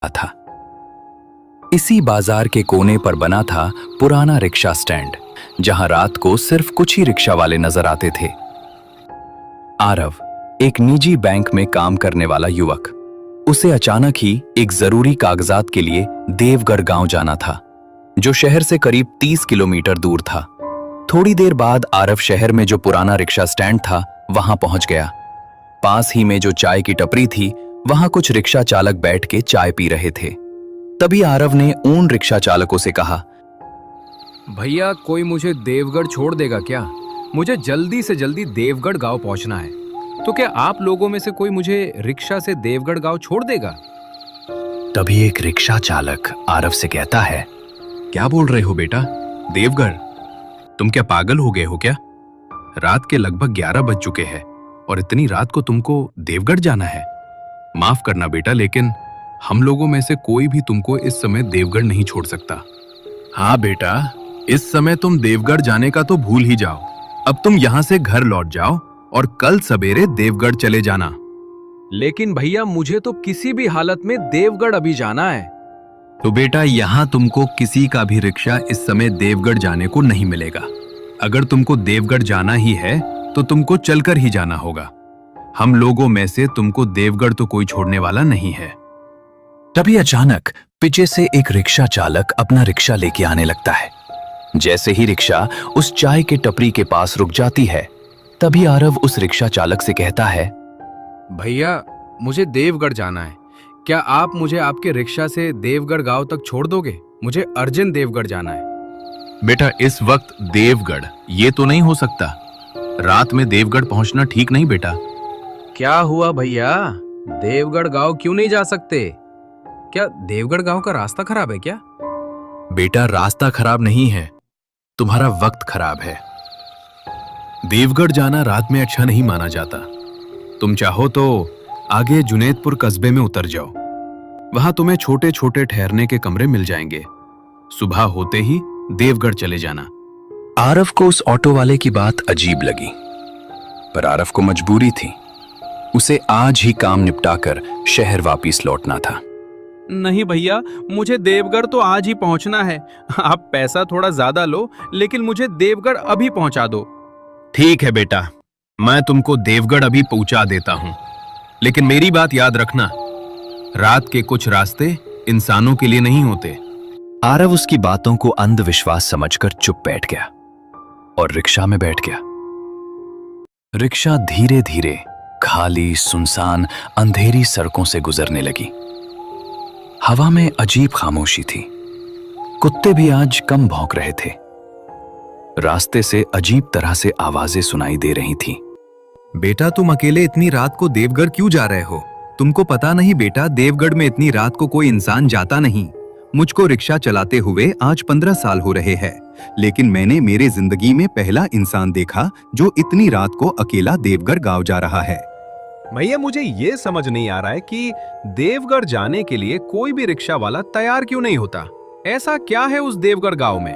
था। इसी बाजार के कोने पर बना था पुराना रिक्शा स्टैंड, जहां रात को सिर्फ कुछ ही रिक्शा वाले नजर आते थे। आरव एक निजी बैंक में काम करने वाला युवक। उसे अचानक ही एक जरूरी कागजात के लिए देवगढ़ गांव जाना था, जो शहर से करीब 30 किलोमीटर दूर था। थोड़ी देर बाद आरव शहर में जो पुराना रिक्शा स्टैंड था वहां पहुंच गया। पास ही में जो चाय की टपरी थी, वहां कुछ रिक्शा चालक बैठ के चाय पी रहे थे। तभी आरव ने उन रिक्शा चालकों से कहा, भैया कोई मुझे देवगढ़ छोड़ देगा क्या? मुझे जल्दी से जल्दी देवगढ़ गांव पहुंचना है, तो क्या आप लोगों में से कोई मुझे रिक्शा से देवगढ़ गांव छोड़ देगा? तभी एक रिक्शा चालक आरव से कहता है, क्या बोल रहे हो बेटा? देवगढ़? तुम क्या पागल हो गए हो क्या? रात के लगभग 11 बज चुके हैं और इतनी रात को तुमको देवगढ़ जाना है? माफ करना बेटा, लेकिन हम लोगों में से कोई भी तुमको इस समय देवगढ़ नहीं छोड़ सकता। हाँ बेटा, इस समय तुम देवगढ़ जाने का तो भूल ही जाओ। अब तुम यहाँ से घर लौट जाओ और कल सवेरे देवगढ़ चले जाना। लेकिन भैया मुझे तो किसी भी हालत में देवगढ़ अभी जाना है। तो बेटा, यहाँ तुमको किसी का भी रिक्शा इस समय देवगढ़ जाने को नहीं मिलेगा। अगर तुमको देवगढ़ जाना ही है तो तुमको चलकर ही जाना होगा। हम लोगों में से तुमको देवगढ़ तो कोई छोड़ने वाला नहीं है। तभी अचानक पीछे से एक रिक्शा चालक अपना रिक्शा लेके आने लगता है। जैसे ही रिक्शा उस चाय के टपरी के पास रुक जाती है, तभी आरव उस रिक्शा चालक से कहता है, भैया मुझे देवगढ़ जाना है, क्या आप मुझे आपके रिक्शा से देवगढ़ गांव तक छोड़ दोगे? मुझे अर्जेंट देवगढ़ जाना है। बेटा, इस वक्त देवगढ़ ये तो नहीं हो सकता। रात में देवगढ़ पहुंचना ठीक नहीं बेटा। क्या हुआ भैया, देवगढ़ गांव क्यों नहीं जा सकते? क्या देवगढ़ गांव का रास्ता खराब है क्या? बेटा, रास्ता खराब नहीं है, तुम्हारा वक्त खराब है। देवगढ़ जाना रात में अच्छा नहीं माना जाता। तुम चाहो तो आगे जुनैदपुर कस्बे में उतर जाओ। वहां तुम्हें छोटे छोटे ठहरने के कमरे मिल जाएंगे। सुबह होते ही देवगढ़ चले जाना। आरव को उस ऑटो वाले की बात अजीब लगी, पर आरव को मजबूरी थी। उसे आज ही काम निपटाकर शहर वापस लौटना था। नहीं भैया, मुझे देवगढ़ तो आज ही पहुंचना है। आप पैसा थोड़ा ज्यादा लो, लेकिन मुझे देवगढ़ अभी पहुंचा दो। ठीक है बेटा, मैं तुमको देवगढ़ अभी पहुंचा देता हूं, लेकिन मेरी बात याद रखना, रात के कुछ रास्ते इंसानों के लिए नहीं होते। आरव उसकी बातों को अंधविश्वास समझकर चुप बैठ गया और रिक्शा में बैठ गया। रिक्शा धीरे धीरे खाली, सुनसान, अंधेरी सड़कों से गुजरने लगी। हवा में अजीब खामोशी थी। कुत्ते भी आज कम भौंक रहे थे। रास्ते से अजीब तरह से आवाजें सुनाई दे रही थीं। बेटा, तुम अकेले इतनी रात को देवगढ़ क्यों जा रहे हो? तुमको पता नहीं बेटा, देवगढ़ में इतनी रात को कोई इंसान जाता नहीं। मुझको रिक्शा चलाते हुए आज 15 साल हो रहे हैं, लेकिन मैंने मेरे जिंदगी में पहला इंसान देखा जो इतनी रात को अकेला देवगढ़ गांव जा रहा है। भैया, मुझे ये समझ नहीं आ रहा है कि देवगढ़ जाने के लिए कोई भी रिक्शा वाला तैयार क्यों नहीं होता। ऐसा क्या है उस देवगढ़ गांव में?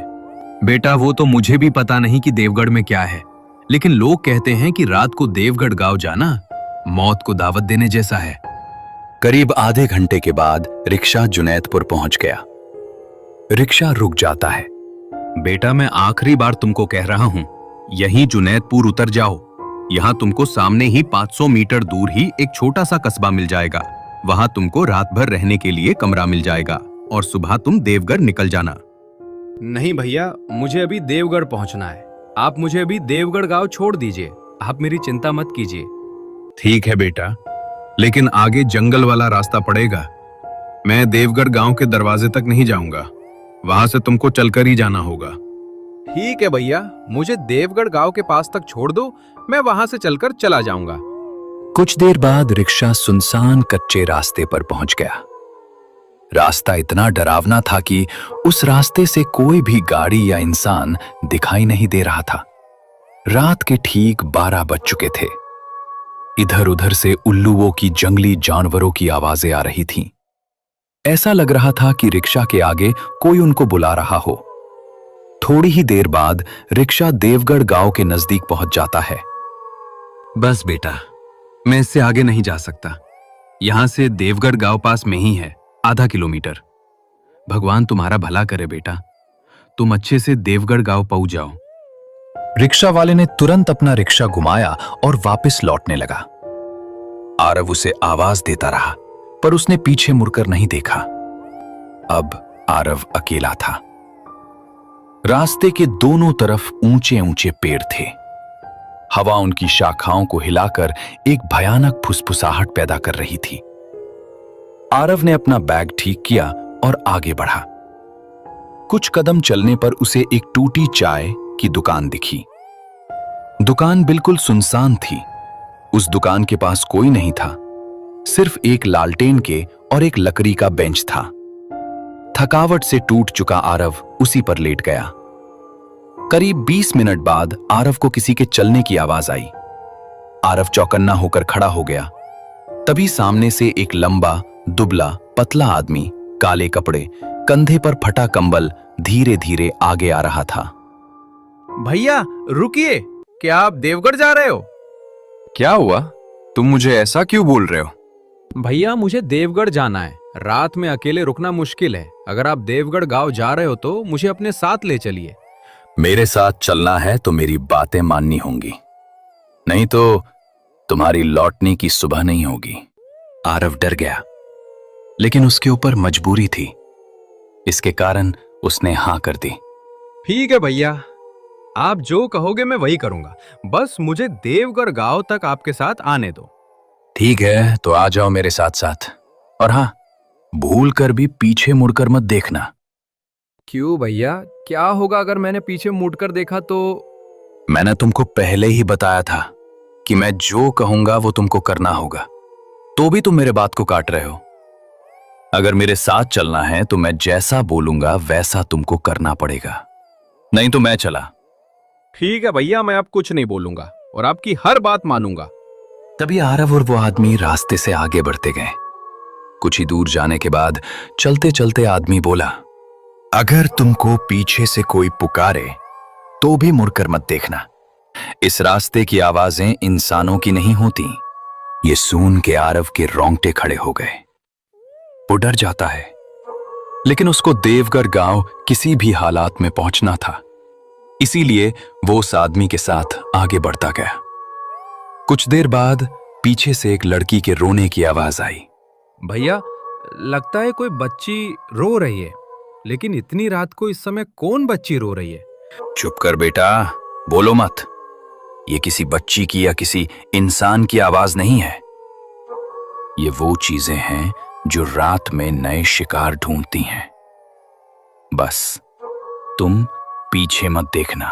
बेटा, वो तो मुझे भी पता नहीं कि देवगढ़ में क्या है, लेकिन लोग कहते हैं कि रात को देवगढ़ गांव जाना मौत को दावत देने जैसा है। करीब आधे घंटे के बाद रिक्शा जुनैदपुर पहुंच गया। रिक्शा रुक जाता है। बेटा, मैं आखिरी बार तुमको कह रहा हूं, यहीं जुनैदपुर उतर जाओ। यहाँ तुमको सामने ही 500 मीटर दूर ही एक छोटा सा कस्बा मिल जाएगा। वहां तुमको रात भर रहने के लिए कमरा मिल जाएगा और सुबह तुम देवगढ़ निकल जाना। नहीं भैया, मुझे अभी देवगढ़ पहुंचना है। आप मुझे अभी देवगढ़ गांव छोड़ दीजिए। आप मेरी चिंता मत कीजिए। ठीक है बेटा, लेकिन आगे जंगल वाला रास्ता पड़ेगा। मैं देवगढ़ गांव के दरवाजे तक नहीं जाऊंगा, वहां से तुमको चलकर ही जाना होगा। ठीक है भैया, मुझे देवगढ़ गांव के पास तक छोड़ दो, मैं वहां से चलकर चला जाऊंगा। कुछ देर बाद रिक्शा सुनसान कच्चे रास्ते पर पहुंच गया। रास्ता इतना डरावना था कि उस रास्ते से कोई भी गाड़ी या इंसान दिखाई नहीं दे रहा था। रात के ठीक 12 बज चुके थे। इधर उधर से उल्लुओं की, जंगली जानवरों की आवाजें आ रही थीं। ऐसा लग रहा था कि रिक्शा के आगे कोई उनको बुला रहा हो। थोड़ी ही देर बाद रिक्शा देवगढ़ गांव के नजदीक पहुंच जाता है। बस बेटा, मैं इससे आगे नहीं जा सकता। यहां से देवगढ़ गांव पास में ही है, आधा किलोमीटर। भगवान तुम्हारा भला करे बेटा, तुम अच्छे से देवगढ़ गांव पहुंच जाओ। रिक्शा वाले ने तुरंत अपना रिक्शा घुमाया और वापस लौटने लगा। आरव उसे आवाज देता रहा, पर उसने पीछे मुड़कर नहीं देखा। अब आरव अकेला था। रास्ते के दोनों तरफ ऊंचे ऊंचे पेड़ थे। हवा उनकी शाखाओं को हिलाकर एक भयानक फुसफुसाहट पैदा कर रही थी। आरव ने अपना बैग ठीक किया और आगे बढ़ा। कुछ कदम चलने पर उसे एक टूटी चाय की दुकान दिखी। दुकान बिल्कुल सुनसान थी। उस दुकान के पास कोई नहीं था, सिर्फ एक लालटेन के और एक लकड़ी का बेंच था। थकावट से टूट चुका आरव उसी पर लेट गया। करीब 20 मिनट बाद आरव को किसी के चलने की आवाज आई। आरव चौकन्ना होकर खड़ा हो गया। तभी सामने से एक लंबा, दुबला, पतला आदमी, काले कपड़े, कंधे पर फटा कंबल धीरे धीरे आगे आ रहा था। भैया रुकिए, क्या आप देवगढ़ जा रहे हो? क्या हुआ? तुम मुझे ऐसा क्यों बोल रहे हो? भैया मुझे देवगढ़ जाना है। रात में अकेले रुकना मुश्किल है। अगर आप देवगढ़ गांव जा रहे हो तो मुझे अपने साथ ले चलिए। मेरे साथ चलना है तो मेरी बातें माननी होंगी, नहीं तो तुम्हारी लौटने की सुबह नहीं होगी। आरव डर गया, लेकिन उसके ऊपर मजबूरी थी। इसके कारण उसने हां कर दी। ठीक है भैया, आप जो कहोगे मैं वही करूंगा। बस मुझे देवगढ़ गांव तक आपके साथ आने दो। ठीक है, तो आ जाओ मेरे साथ साथ। और हाँ, भूल कर भी पीछे मुड़कर मत देखना। क्यों भैया, क्या होगा अगर मैंने पीछे मुड़कर देखा तो? मैंने तुमको पहले ही बताया था कि मैं जो कहूंगा वो तुमको करना होगा, तो भी तुम मेरे बात को काट रहे हो। अगर मेरे साथ चलना है तो मैं जैसा बोलूंगा वैसा तुमको करना पड़ेगा, नहीं तो मैं चला। ठीक है भैया, मैं अब कुछ नहीं बोलूंगा और आपकी हर बात मानूंगा। तभी आरव और वो आदमी रास्ते से आगे बढ़ते गए। कुछ ही दूर जाने के बाद चलते चलते आदमी बोला, अगर तुमको पीछे से कोई पुकारे तो भी मुड़कर मत देखना। इस रास्ते की आवाजें इंसानों की नहीं होती। ये सुन के आरव के रोंगटे खड़े हो गए। वो डर जाता है, लेकिन उसको देवगढ़ गांव किसी भी हालात में पहुंचना था, इसीलिए वो उस आदमी के साथ आगे बढ़ता गया। कुछ देर बाद पीछे से एक लड़की के रोने की आवाज आई। भैया, लगता है कोई बच्ची रो रही है। लेकिन इतनी रात को इस समय कौन बच्ची रो रही है? चुप कर बेटा, बोलो मत। ये किसी बच्ची की या किसी इंसान की आवाज नहीं है। ये वो चीजें हैं जो रात में नए शिकार ढूंढती हैं। बस तुम पीछे मत देखना।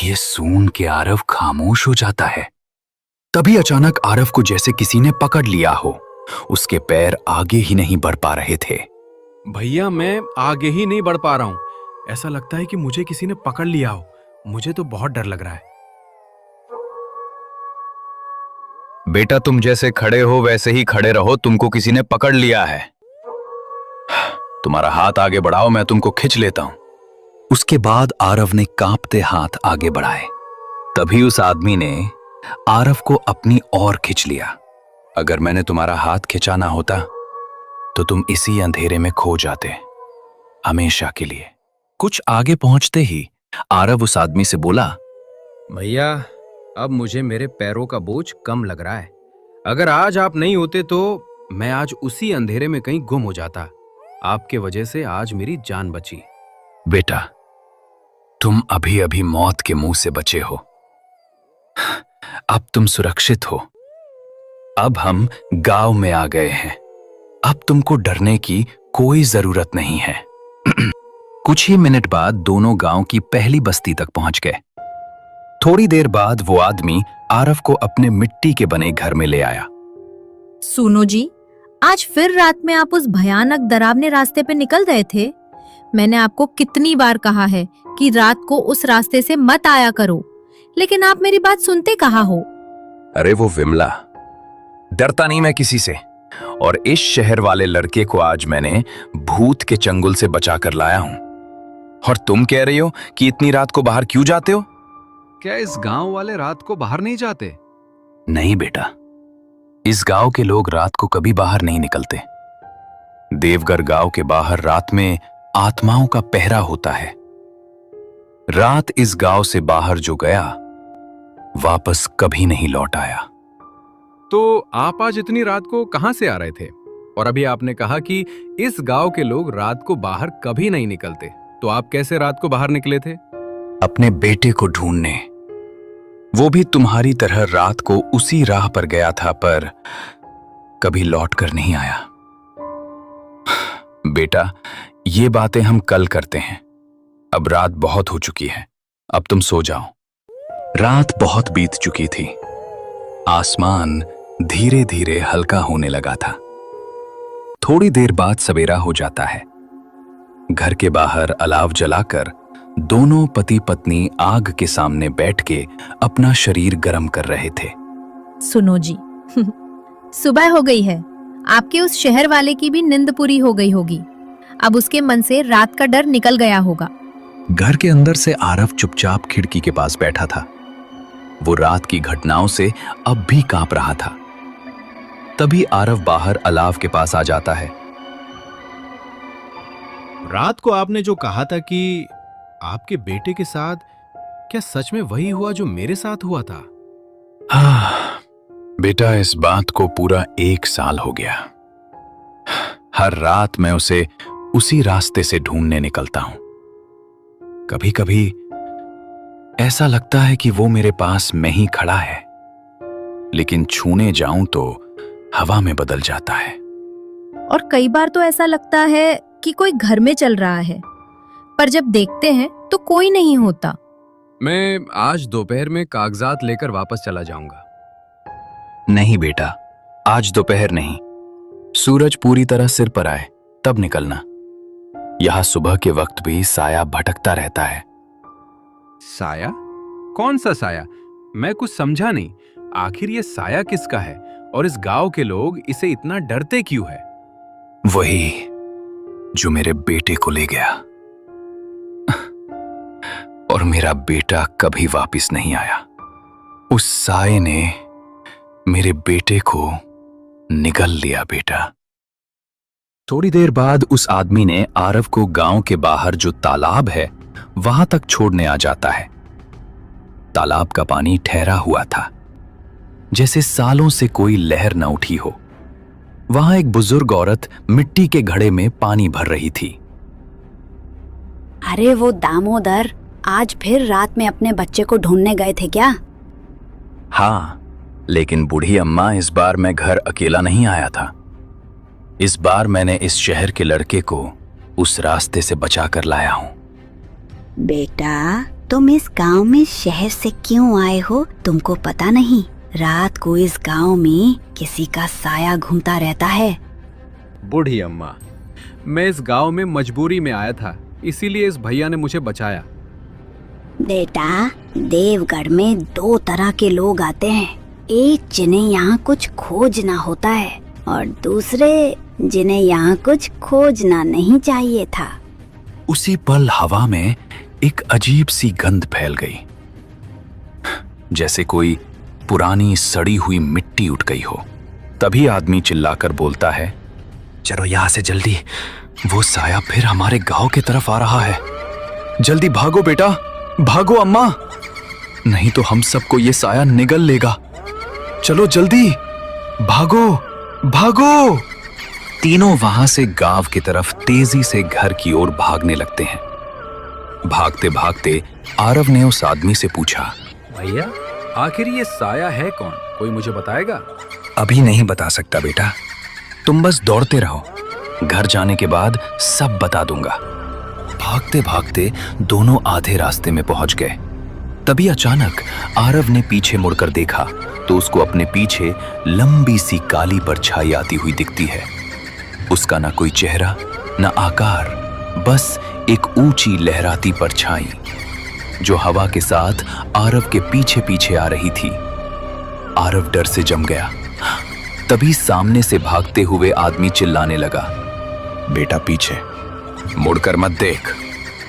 ये सुन के आरव खामोश हो जाता है। तभी अचानक आरव को जैसे किसी ने पकड़ लिया हो। उसके पैर आगे ही नहीं बढ़ पा रहे थे। भैया, मैं आगे ही नहीं बढ़ पा रहा हूं। ऐसा लगता है कि मुझे किसी ने पकड़ लिया हो। मुझे तो बहुत डर लग रहा है। बेटा, तुम जैसे खड़े हो वैसे ही खड़े रहो। तुमको किसी ने पकड़ लिया है। तुम्हारा हाथ आगे बढ़ाओ, मैं तुमको खींच लेता हूं। उसके बाद आरव ने कांपते हाथ आगे बढ़ाए। तभी उस आदमी ने आरव को अपनी ओर खींच लिया। अगर मैंने तुम्हारा हाथ खिंचाना होता तो तुम इसी अंधेरे में खो जाते, हमेशा के लिए। कुछ आगे पहुंचते ही आरव उस आदमी से बोला, भैया, अब मुझे मेरे पैरों का बोझ कम लग रहा है। अगर आज आप नहीं होते तो मैं आज उसी अंधेरे में कहीं गुम हो जाता। आपके वजह से आज मेरी जान बची। बेटा, तुम अभी अभी मौत के मुंह से बचे हो। अब तुम सुरक्षित हो। अब हम गांव में आ गए हैं। अब तुमको डरने की कोई जरूरत नहीं है। कुछ ही मिनट बाद दोनों गांव की पहली बस्ती तक पहुंच गए। थोड़ी देर बाद वो आदमी आरव को अपने मिट्टी के बने घर में ले आया। सुनो जी, आज फिर रात में आप उस भयानक डरावने रास्ते पे निकल गए थे। मैंने आपको कितनी बार कहा है कि रात को उस रास्ते से मत आया करो, लेकिन आप मेरी बात सुनते कहाँ हो? अरे वो विमला, डरता नहीं मैं किसी से। और इस शहर वाले लड़के को आज मैंने भूत के चंगुल से बचा कर लाया हूं। और तुम कह रही हो कि इतनी रात को बाहर क्यों जाते हो? क्या इस गांव वाले रात को बाहर नहीं जाते? नहीं बेटा, इस गांव के लोग रात को कभी बाहर नहीं निकलते। देवगर गांव के बाहर रात में आत्माओं का पहरा होता है। रात इस गांव से बाहर जो गया वापस कभी नहीं लौट आया। तो आप आज इतनी रात को कहां से आ रहे थे? और अभी आपने कहा कि इस गांव के लोग रात को बाहर कभी नहीं निकलते, तो आप कैसे रात को बाहर निकले थे? अपने बेटे को ढूंढने। वो भी तुम्हारी तरह रात को उसी राह पर गया था, पर कभी लौट कर नहीं आया। बेटा, ये बातें हम कल करते हैं। अब रात बहुत हो चुकी है, अब तुम सो जाओ। रात बहुत बीत चुकी थी। आसमान धीरे धीरे हल्का होने लगा था। थोड़ी देर बाद सवेरा हो जाता है। घर के बाहर अलाव जलाकर दोनों पति पत्नी आग के सामने बैठ के अपना शरीर गर्म कर रहे थे। सुनो जी, सुबह हो गई है। आपके उस शहर वाले की भी नींद पूरी हो गई होगी। अब उसके मन से रात का डर निकल गया होगा। घर के अंदर से आरव चुपचाप खिड़की के पास बैठा था। वो रात की घटनाओं से अब भी कांप रहा था। तभी आरव बाहर अलाव के पास आ जाता है। रात को आपने जो कहा था कि आपके बेटे के साथ, क्या सच में वही हुआ जो मेरे साथ हुआ था? बेटा, इस बात को पूरा 1 साल हो गया। हर रात मैं उसे उसी रास्ते से ढूंढने निकलता हूं। कभी कभी ऐसा लगता है कि वो मेरे पास में ही खड़ा है, लेकिन छूने जाऊं तो हवा में बदल जाता है। और कई बार तो ऐसा लगता है कि कोई घर में चल रहा है, पर जब देखते हैं तो कोई नहीं होता। मैं आज दोपहर में कागजात लेकर वापस चला जाऊंगा। नहीं बेटा, आज दोपहर नहीं। सूरज पूरी तरह सिर पर आए तब निकलना। यहां सुबह के वक्त भी साया भटकता रहता है। साया? कौन सा साया? मैं कुछ समझा नहीं। आखिर ये साया किसका है और इस गांव के लोग इसे इतना डरते क्यों है? वही जो मेरे बेटे को ले गया, और मेरा बेटा कभी वापस नहीं आया। उस साये ने मेरे बेटे को निगल लिया बेटा। थोड़ी देर बाद उस आदमी ने आरव को गांव के बाहर जो तालाब है वहां तक छोड़ने आ जाता है। तालाब का पानी ठहरा हुआ था, जैसे सालों से कोई लहर न उठी हो। वहां एक बुजुर्ग औरत मिट्टी के घड़े में पानी भर रही थी। अरे वो दामोदर, आज फिर रात में अपने बच्चे को ढूंढने गए थे क्या? हाँ, लेकिन बूढ़ी अम्मा, इस बार मैं घर अकेला नहीं आया था। इस बार मैंने इस शहर के लड़के को उस रास्ते से बचा कर लाया हूँ। बेटा, तुम इस गांव में शहर से क्यों आए हो तुमको पता नहीं? रात को इस गांव में किसी का साया घूमता रहता है। बूढ़ी अम्मा, मैं इस गांव में मजबूरी में आया था, इसीलिए इस भैया ने मुझे बचाया। बेटा, देवगढ़ में 2 तरह के लोग आते हैं। एक जिन्हें यहाँ कुछ खोजना होता है, और दूसरे जिन्हें यहाँ कुछ खोजना नहीं चाहिए था। उसी पल हवा में एक अजीब सी गंध फैल गई, जैसे कोई पुरानी सड़ी हुई मिट्टी उठ गई हो। तभी आदमी चिल्लाकर बोलता है, चलो यहां से जल्दी, वो साया फिर हमारे गांव की तरफ आ रहा है। जल्दी भागो बेटा, भागो अम्मा, नहीं तो हम सबको ये साया निगल लेगा। चलो जल्दी, भागो भागो। तीनों वहां से गांव की तरफ तेजी से घर की ओर भागने लगते हैं। भागते भागते आरव ने उस आदमी से पूछा, भैया, आखिर ये साया है कौन? कोई मुझे बताएगा? अभी नहीं बता सकता बेटा, तुम बस दौड़ते रहो, घर जाने के बाद सब बता दूंगा। भागते भागते दोनों आधे रास्ते में पहुंच गए। तभी अचानक आरव ने पीछे मुड़कर देखा तो उसको अपने पीछे लंबी सी काली परछाई आती हुई दिखती है। उसका ना कोई चेहरा ना आकार, बस एक ऊंची लहराती परछाई जो हवा के साथ आरव के पीछे पीछे आ रही थी। आरव डर से जम गया। तभी सामने से भागते हुए आदमी चिल्लाने लगा, बेटा पीछे मुड़कर मत देख,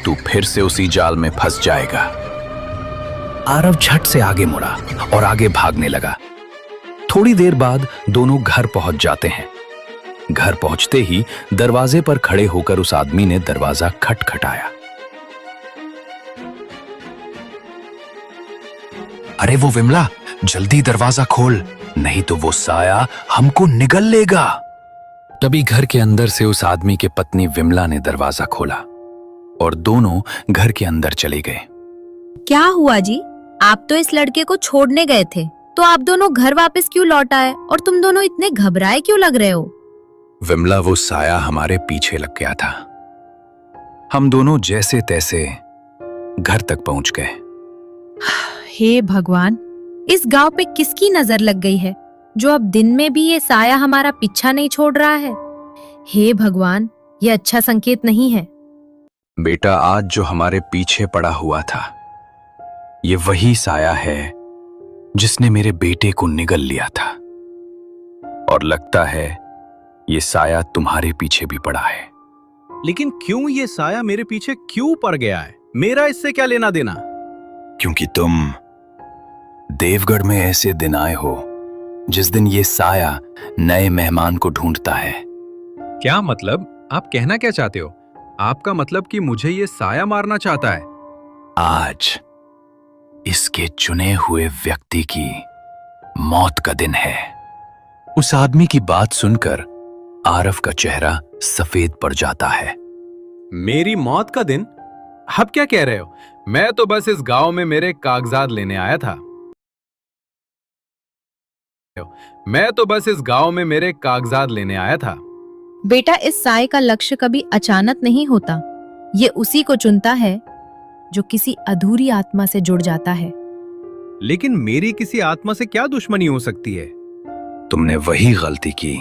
तू फिर से उसी जाल में फंस जाएगा। आरव झट से आगे मुड़ा और आगे भागने लगा। थोड़ी देर बाद दोनों घर पहुंच जाते हैं। घर पहुंचते ही दरवाजे पर खड़े होकर उस आदमी ने दरवाजा खटखटाया। अरे वो विमला, जल्दी दरवाजा खोल, नहीं तो वो साया हमको निगल लेगा। तभी घर के अंदर से उस आदमी के पत्नी विमला ने दरवाजा खोला और दोनों घर के अंदर चले गए। क्या हुआ जी? आप तो इस लड़के को छोड़ने गए थे, तो आप दोनों घर वापस क्यों लौट आए और तुम दोनों इतने घबराए क्यों लग रहे हो? विमला, वो साया हमारे पीछे लग गया था। हम दोनों जैसे तैसे घर तक पहुंच गए। हे भगवान, इस गांव पे किसकी नजर लग गई है जो अब दिन में भी ये साया हमारा पीछा नहीं छोड़ रहा है? हे भगवान, ये अच्छा संकेत नहीं है। बेटा, आज जो हमारे पीछे पड़ा हुआ था, ये वही साया है जिसने मेरे बेटे को निगल लिया था, और लगता है ये साया तुम्हारे पीछे भी पड़ा है। लेकिन क्यों ये साया मेरे पीछे क्यों पड़ गया है? मेरा इससे क्या लेना देना? क्योंकि तुम देवगढ़ में ऐसे दिन आए हो जिस दिन ये साया नए मेहमान को ढूंढता है। क्या मतलब? आप कहना क्या चाहते हो? आपका मतलब कि मुझे ये साया मारना चाहता है? आज इसके चुने हुए व्यक्ति की मौत का दिन है। उस आदमी की बात सुनकर आरव का चेहरा सफेद पड़ जाता है। मेरी मौत का दिन? आप क्या कह रहे हो? मैं तो बस इस गांव में मेरे कागजात लेने आया था। मैं तो बस इस गांव में मेरे कागजात लेने आया था। बेटा, इस साये का लक्ष्य कभी अचानक नहीं होता। ये उसी को चुनता है जो किसी अधूरी आत्मा से जुड़ जाता है। लेकिन मेरी किसी आत्मा से क्या दुश्मनी हो सकती है? तुमने वही गलती की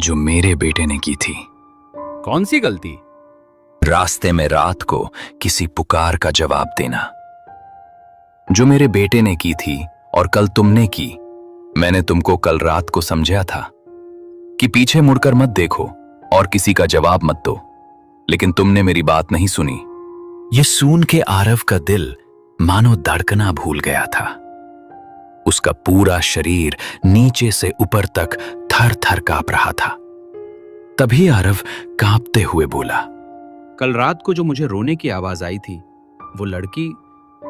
जो मेरे बेटे ने की थी। कौन सी गलती? रास्ते में रात को किसी पुकार का जवाब देना, जो मेरे बेटे ने की थी और कल तुमने की। मैंने तुमको कल रात को समझाया था कि पीछे मुड़कर मत देखो और किसी का जवाब मत दो, लेकिन तुमने मेरी बात नहीं सुनी। ये सुन के आरव का दिल मानो धड़कना भूल गया था। उसका पूरा शरीर नीचे से ऊपर तक थर थर कांप रहा था। तभी आरव कांपते हुए बोला, कल रात को जो मुझे रोने की आवाज आई थी, वो लड़की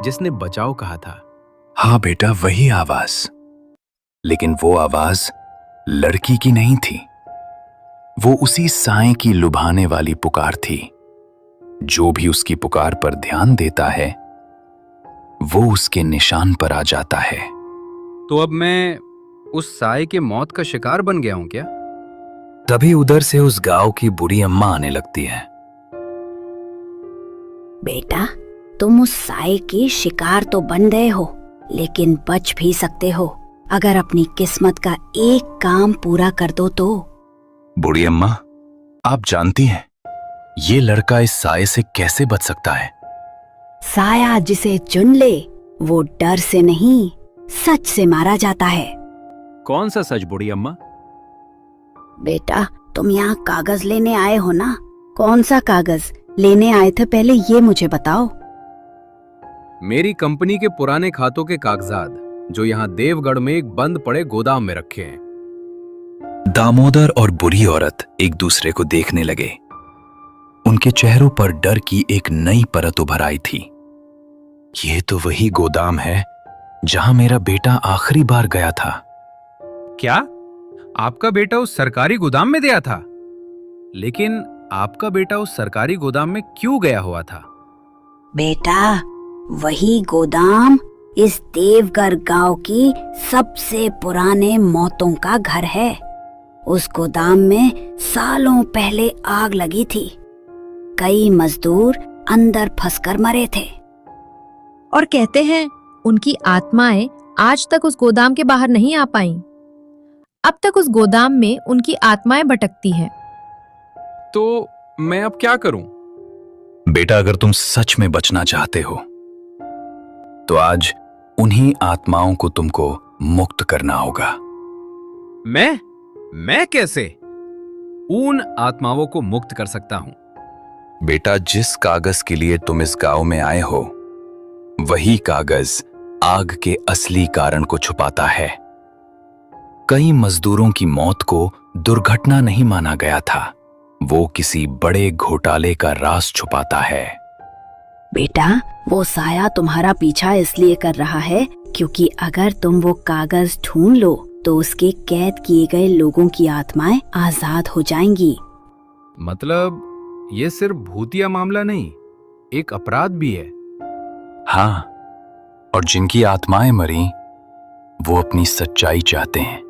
जिसने बचाओ कहा था। हाँ बेटा, वही आवाज। लेकिन वो आवाज लड़की की नहीं थी। वो उसी साए की लुभाने वाली पुकार थी। जो भी उसकी पुकार पर ध्यान देता है, वो उसके निशान पर आ जाता है। तो अब मैं उस साये के मौत का शिकार बन गया हूं क्या? तभी उधर से उस गांव की बुढ़ी अम्मा आने लगती है। बेटा, तुम उस साये की शिकार तो बन गए हो, लेकिन बच भी सकते हो अगर अपनी किस्मत का एक काम पूरा कर दो तो। बुढ़ी अम्मा, आप जानती हैं ये लड़का इस साये से कैसे बच सकता है? साया जिसे चुन ले वो डर से नहीं, सच से मारा जाता है। कौन सा सच बूढ़ी अम्मा? बेटा, तुम यहाँ कागज लेने आए हो ना? कौन सा कागज लेने आए थे, पहले ये मुझे बताओ। मेरी कंपनी के पुराने खातों के कागजात, जो यहाँ देवगढ़ में एक बंद पड़े गोदाम में रखे हैं। दामोदर और बुरी औरत एक दूसरे को देखने लगे। उनके चेहरों पर डर की एक नई परत उभर आई थी। ये तो वही गोदाम है जहां मेरा बेटा आखिरी बार गया था। क्या आपका बेटा उस सरकारी गोदाम में गया था? लेकिन आपका बेटा उस सरकारी गोदाम में क्यों गया हुआ था? बेटा, वही गोदाम इस देवगढ़ गांव की सबसे पुराने मौतों का घर है। उस गोदाम में सालों पहले आग लगी थी। कई मजदूर अंदर फंसकर मरे थे। और कहते हैं उनकी आत्माएं आज तक उस गोदाम के बाहर नहीं आ पाईं। अब तक उस गोदाम में उनकी आत्माएं भटकती हैं। तो मैं अब क्या करूं? बेटा, अगर तुम सच में बचना चाहते हो तो आज उन्हीं आत्माओं को तुमको मुक्त करना होगा। मैं कैसे उन आत्माओं को मुक्त कर सकता हूं? बेटा, जिस कागज के लिए तुम इस गांव में आए हो, वही कागज आग के असली कारण को छुपाता है। कई मजदूरों की मौत को दुर्घटना नहीं माना गया था। वो किसी बड़े घोटाले का राज छुपाता है। बेटा, वो साया तुम्हारा पीछा इसलिए कर रहा है क्योंकि अगर तुम वो कागज ढूंढ लो तो उसके कैद किए गए लोगों की आत्माएं आजाद हो जाएंगी। मतलब ये सिर्फ भूतिया मामला नहीं, एक अपराध भी है। हाँ, और जिनकी आत्माएं मरी वो अपनी सच्चाई चाहते हैं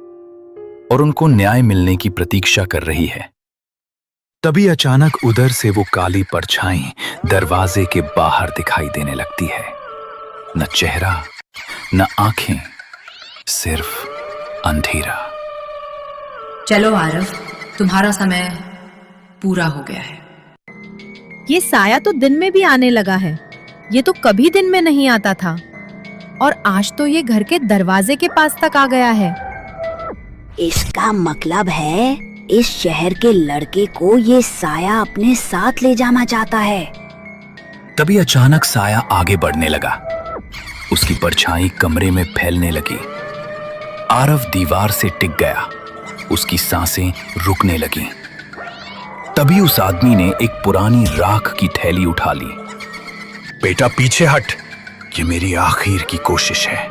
और उनको न्याय मिलने की प्रतीक्षा कर रही है। तभी अचानक उधर से वो काली परछाई दरवाजे के बाहर दिखाई देने लगती है। न चेहरा, न आंखें, सिर्फ अंधेरा। चलो आरव, तुम्हारा समय पूरा हो गया है। ये साया तो दिन में भी आने लगा है। ये तो कभी दिन में नहीं आता था और आज तो ये घर के दरवाजे के पास तक आ गया है। इसका मतलब है इस शहर के लड़के को ये साया अपने साथ ले जाना चाहता है। तभी अचानक साया आगे बढ़ने लगा। उसकी परछाई कमरे में फैलने लगी। आरव दीवार से टिक गया। उसकी सांसें रुकने लगी। तभी उस आदमी ने एक पुरानी राख की थैली उठा ली। बेटा पीछे हट, ये मेरी आखिर की कोशिश है।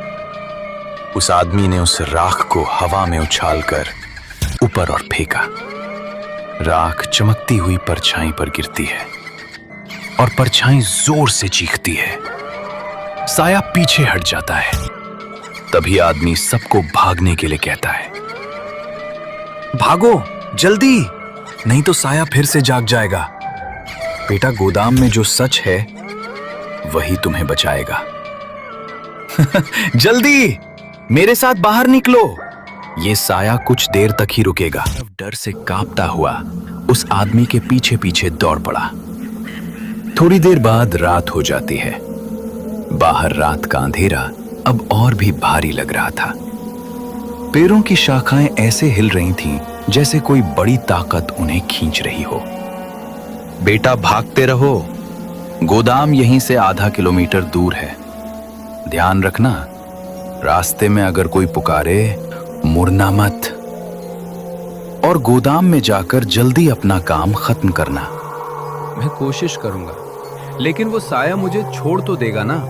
उस आदमी ने उस राख को हवा में उछालकर ऊपर और फेंका। राख चमकती हुई परछाई पर गिरती है और परछाई जोर से चीखती है। साया पीछे हट जाता है। तभी आदमी सबको भागने के लिए कहता है, भागो जल्दी, नहीं तो साया फिर से जाग जाएगा। बेटा, गोदाम में जो सच है वही तुम्हें बचाएगा। जल्दी मेरे साथ बाहर निकलो। ये साया कुछ देर तक ही रुकेगा। डर से कांपता हुआ उस आदमी के पीछे पीछे दौड़ पड़ा। थोड़ी देर बाद रात हो जाती है। बाहर रात का अंधेरा अब और भी भारी लग रहा था। पेड़ों की शाखाएं ऐसे हिल रही थीं जैसे कोई बड़ी ताकत उन्हें खींच रही हो। बेटा भागते रहो, गोदाम यहीं से आधा किलोमीटर दूर है। ध्यान रखना, रास्ते में अगर कोई पुकारे मुड़ना मत और गोदाम में जाकर जल्दी अपना काम खत्म करना। मैं कोशिश करूंगा, लेकिन वो साया मुझे छोड़ तो देगा ना?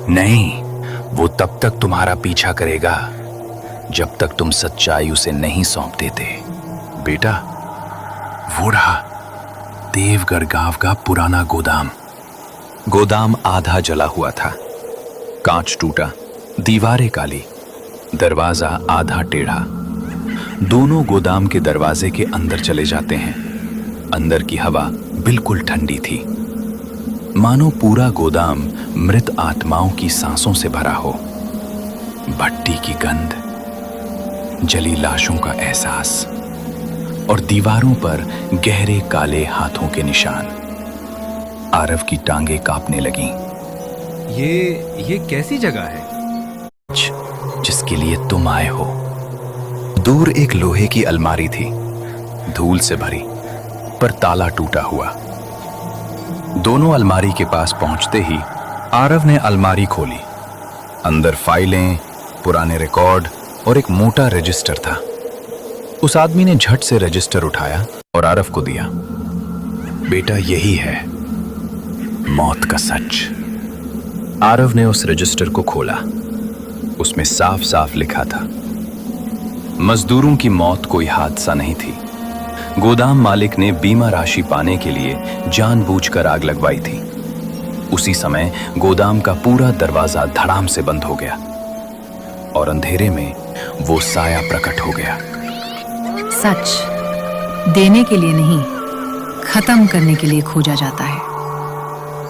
नहीं, वो तब तक तुम्हारा पीछा करेगा जब तक तुम सच्चाई उसे नहीं सौंप देते। बेटा, वो रहा देवगढ़ गांव का पुराना गोदाम। गोदाम आधा जला हुआ था। कांच टूटा, दीवारें काली, दरवाजा आधा टेढ़ा। दोनों गोदाम के दरवाजे के अंदर चले जाते हैं। अंदर की हवा बिल्कुल ठंडी थी, मानो पूरा गोदाम मृत आत्माओं की सांसों से भरा हो। भट्टी की गंध, जली लाशों का एहसास और दीवारों पर गहरे काले हाथों के निशान। आरव की टांगें कांपने लगीं। ये कैसी जगह है? जिसके लिए तुम आए हो। दूर एक लोहे की अलमारी थी, धूल से भरी, पर ताला टूटा हुआ। दोनों अलमारी के पास पहुंचते ही आरव ने अलमारी खोली। अंदर फाइलें, पुराने रिकॉर्ड और एक मोटा रजिस्टर था। उस आदमी ने झट से रजिस्टर उठाया और आरव को दिया। बेटा, यही है मौत का सच। आरव ने उस रजिस्टर को खोला। उसमें साफ साफ लिखा था, मजदूरों की मौत कोई हादसा नहीं थी। गोदाम मालिक ने बीमा राशि पाने के लिए जानबूझकर आग लगवाई थी। उसी समय गोदाम का पूरा दरवाजा धड़ाम से बंद हो गया और अंधेरे में वो साया प्रकट हो गया। सच देने के लिए नहीं, खत्म करने के लिए खोजा जाता है।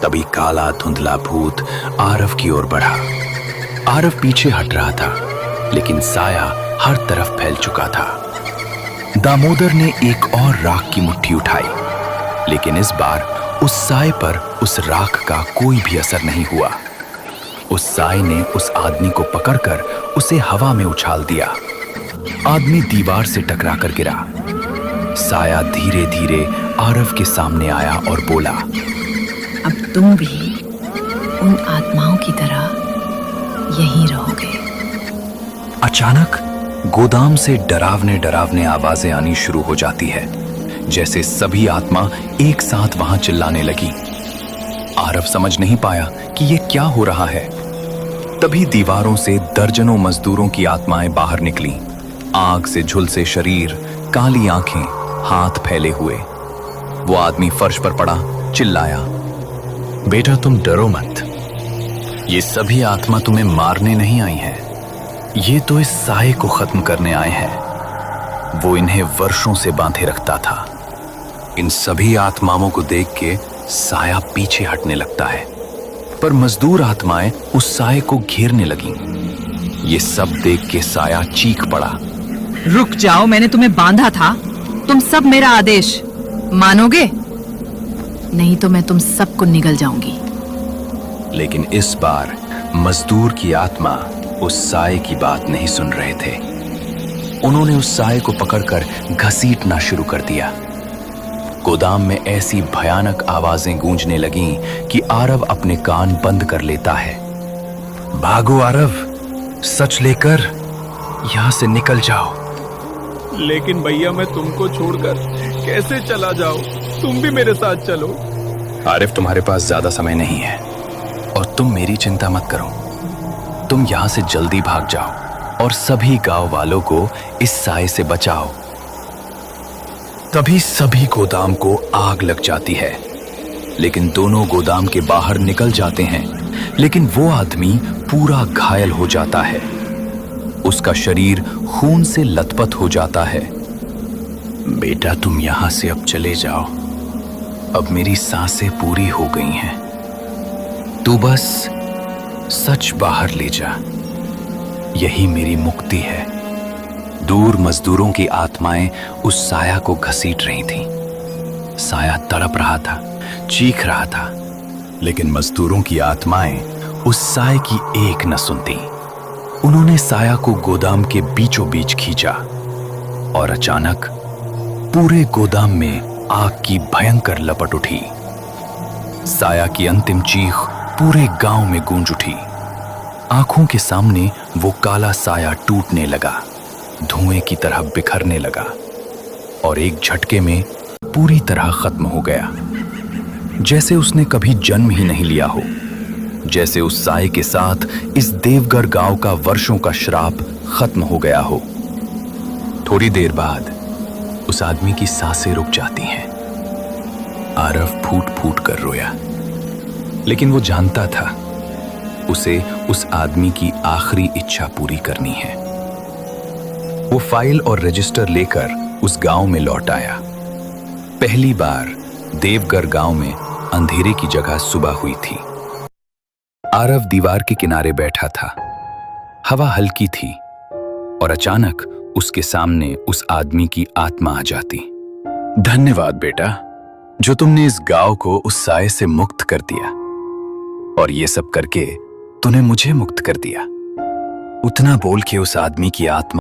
तभी काला धुंधला भूत आरव की ओर बढ़ा। आरव पीछे हट रहा था, लेकिन साया हर तरफ फैल चुका था। दामोदर ने एक और राख की मुट्ठी उठाई, लेकिन इस बार उस साए पर उस राख का कोई भी असर नहीं हुआ। उस साए ने उस आदमी को पकड़कर उसे हवा में उछाल दिया। आदमी दीवार से टकराकर गिरा। साया धीरे धीरे आरव के सामने आया और बोला, अब तुम भी उन आत्माओं की तरह यहीं रहोगे। अचानक गोदाम से डरावने डरावने आवाजें आनी शुरू हो जाती है, जैसे सभी आत्मा एक साथ वहां चिल्लाने लगी। आरव समझ नहीं पाया कि ये क्या हो रहा है। तभी दीवारों से दर्जनों मजदूरों की आत्माएं बाहर निकली, आग से झुलसे शरीर, काली आंखें, हाथ फैले हुए। वो आदमी फर्श पर पड़ा, चिल्लाया, बेटा तुम डरो मत, ये सभी आत्मा तुम्हें मारने नहीं आई है, ये तो इस साए को खत्म करने आए हैं। वो इन्हें वर्षों से बांधे रखता था। इन सभी आत्माओं को देख के साया पीछे हटने लगता है, पर मजदूर आत्माएं उस साए को घेरने लगीं। ये सब देख के साया चीख पड़ा, रुक जाओ, मैंने तुम्हें बांधा था। तुम सब मेरा आदेश मानोगे? नहीं तो मैं तुम सबको निगल जाऊंगी। लेकिन इस बार मजदूर की आत्मा उस साए की बात नहीं सुन रहे थे। उन्होंने उस साए को पकड़कर घसीटना शुरू कर दिया। गोदाम में ऐसी भयानक आवाजें गूंजने लगीं कि आरव अपने कान बंद कर लेता है। भागो आरव, सच लेकर यहां से निकल जाओ। लेकिन भैया मैं तुमको छोड़कर कैसे चला जाऊं? तुम भी मेरे साथ चलो। आरिफ, तुम्हारे पास ज्यादा समय नहीं है और तुम मेरी चिंता मत करो। तुम यहां से जल्दी भाग जाओ और सभी गांव वालों को इस साए से बचाओ। तभी सभी गोदाम को आग लग जाती है, लेकिन दोनों गोदाम के बाहर निकल जाते हैं। लेकिन वो आदमी पूरा घायल हो जाता है, उसका शरीर खून से लथपथ हो जाता है। बेटा तुम यहां से अब चले जाओ, अब मेरी सांसें पूरी हो गई हैं। तू बस सच बाहर ले जा, यही मेरी मुक्ति है। दूर मजदूरों की आत्माएं उस साया को घसीट रही थीं। साया तड़प रहा था, चीख रहा था, लेकिन मजदूरों की आत्माएं उस साए की एक न सुनती। उन्होंने साया को गोदाम के बीचों बीच खींचा और अचानक पूरे गोदाम में आग की भयंकर लपट उठी। साया की अंतिम चीख पूरे गांव में गूंज उठी। आंखों के सामने वो काला साया टूटने लगा, धुएं की तरह बिखरने लगा और एक झटके में पूरी तरह खत्म हो गया, जैसे उसने कभी जन्म ही नहीं लिया हो। जैसे उस साए के साथ इस देवगढ़ गांव का वर्षों का श्राप खत्म हो गया हो। थोड़ी देर बाद उस आदमी की सांसें रुक जाती हैं। आरव फूट फूट कर रोया, लेकिन वो जानता था उसे उस आदमी की आखिरी इच्छा पूरी करनी है। वो फाइल और रजिस्टर लेकर उस गांव में लौट आया। पहली बार देवगढ़ गांव में अंधेरे की जगह सुबह हुई थी। आरव दीवार के किनारे बैठा था। हवा हल्की थी और अचानक उसके सामने उस आदमी की आत्मा आ जाती। धन्यवाद बेटा, जो तुमने इस गांव को उस साए से मुक्त कर दिया, और ये सब करके तूने मुझे मुक्त कर दिया। उतना बोल के उस आदमी की आत्मा